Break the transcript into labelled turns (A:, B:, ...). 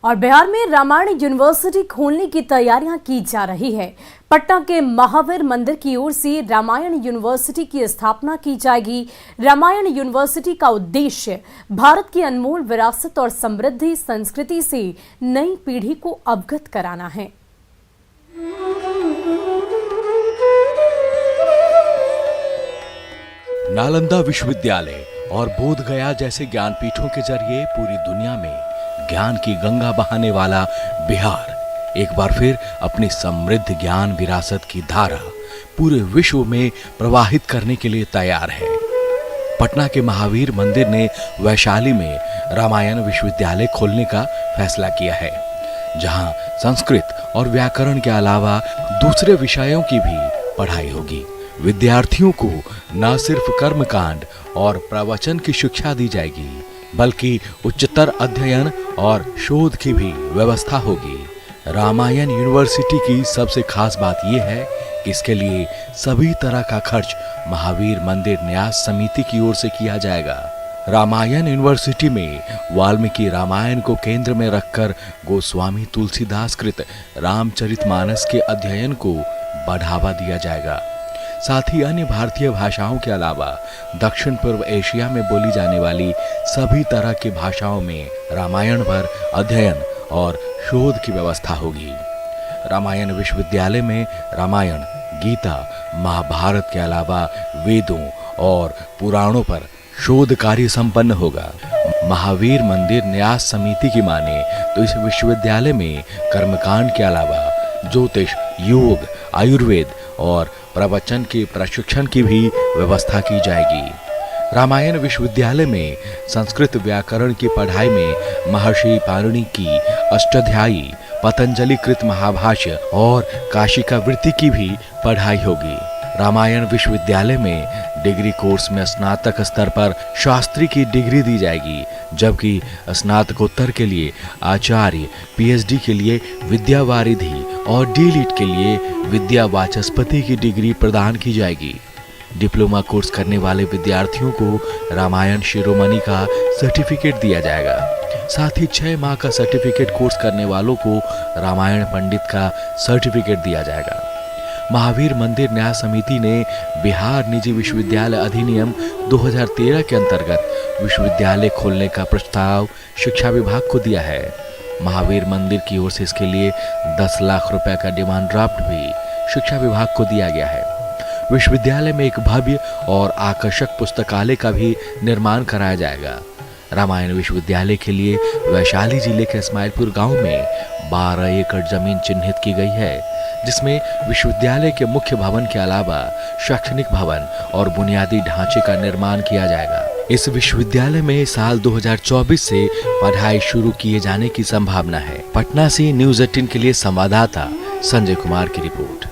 A: और बिहार में रामायण यूनिवर्सिटी खोलने की तैयारियां की जा रही है। पटना के महावीर मंदिर की ओर से रामायण यूनिवर्सिटी की स्थापना की जाएगी। रामायण यूनिवर्सिटी का उद्देश्य भारत की अनमोल विरासत और समृद्ध संस्कृति से नई पीढ़ी को अवगत कराना है।
B: नालंदा विश्वविद्यालय और बोध गया जैसे ज्ञानपीठों के जरिए पूरी दुनिया में ज्ञान की गंगा बहाने वाला बिहार एक बार फिर अपनी समृद्ध ज्ञान विरासत की धारा पूरे विश्व में प्रवाहित करने के लिए तैयार है। पटना के महावीर मंदिर ने वैशाली में रामायण विश्वविद्यालय खोलने का फैसला किया है, जहां संस्कृत और व्याकरण के अलावा दूसरे विषयों की भी पढ़ाई होगी। विद्यार्थियों को न सिर्फ कर्मकांड और प्रवचन की शिक्षा दी जाएगी, बल्कि उच्चतर अध्ययन और शोध की भी व्यवस्था होगी। रामायण यूनिवर्सिटी की सबसे खास बात यह है कि इसके लिए सभी तरह का खर्च महावीर मंदिर न्यास समिति की ओर से किया जाएगा। रामायण यूनिवर्सिटी में वाल्मीकि रामायण को केंद्र में रखकर गोस्वामी तुलसीदास कृत रामचरितमानस के अध्ययन को बढ़ावा दिया जाएगा। साथ ही अन्य भारतीय भाषाओं के अलावा दक्षिण पूर्व एशिया में बोली जाने वाली सभी तरह की भाषाओं में रामायण पर अध्ययन और शोध की व्यवस्था होगी। रामायण विश्वविद्यालय में रामायण, गीता, महाभारत के अलावा वेदों और पुराणों पर शोध कार्य संपन्न होगा। महावीर मंदिर न्यास समिति की माने तो इस विश्वविद्यालय में कर्मकांड के अलावा ज्योतिष, योग, आयुर्वेद और प्रवचन के प्रशिक्षण की भी व्यवस्था की जाएगी। रामायण विश्वविद्यालय में संस्कृत व्याकरण की पढ़ाई में महर्षि पाणिनि की अष्टाध्यायी, पतंजलि कृत महाभाष्य और काशिका वृत्ति की भी पढ़ाई होगी। रामायण विश्वविद्यालय में डिग्री कोर्स में स्नातक स्तर पर शास्त्री की डिग्री दी जाएगी, जबकि स्नातकोत्तर के लिए आचार्य, पीएचडी के लिए विद्यावारिधि और डीलिट के लिए विद्या वाचस्पति की डिग्री प्रदान की जाएगी। डिप्लोमा कोर्स करने वाले विद्यार्थियों को रामायण शिरोमणि का सर्टिफिकेट दिया जाएगा। साथ ही 6 माह का सर्टिफिकेट कोर्स करने वालों को रामायण पंडित का सर्टिफिकेट दिया जाएगा। महावीर मंदिर न्यास समिति ने बिहार निजी विश्वविद्यालय अधिनियम 2013 के अंतर्गत विश्वविद्यालय खोलने का प्रस्ताव शिक्षा विभाग को दिया है। महावीर मंदिर की ओर से इसके लिए 10 लाख रुपए का डिमांड ड्राफ्ट भी शिक्षा विभाग को दिया गया है। विश्वविद्यालय में एक भव्य और आकर्षक पुस्तकालय का भी निर्माण कराया जाएगा। रामायण विश्वविद्यालय के लिए वैशाली जिले के इस्माइलपुर गांव में 12 एकड़ जमीन चिन्हित की गई है, जिसमें विश्वविद्यालय के मुख्य भवन के अलावा शैक्षणिक भवन और बुनियादी ढांचे का निर्माण किया जाएगा। इस विश्वविद्यालय में साल 2024 से पढ़ाई शुरू किए जाने की संभावना है। पटना से न्यूज़ 18 के लिए संवाददाता संजय कुमार की रिपोर्ट।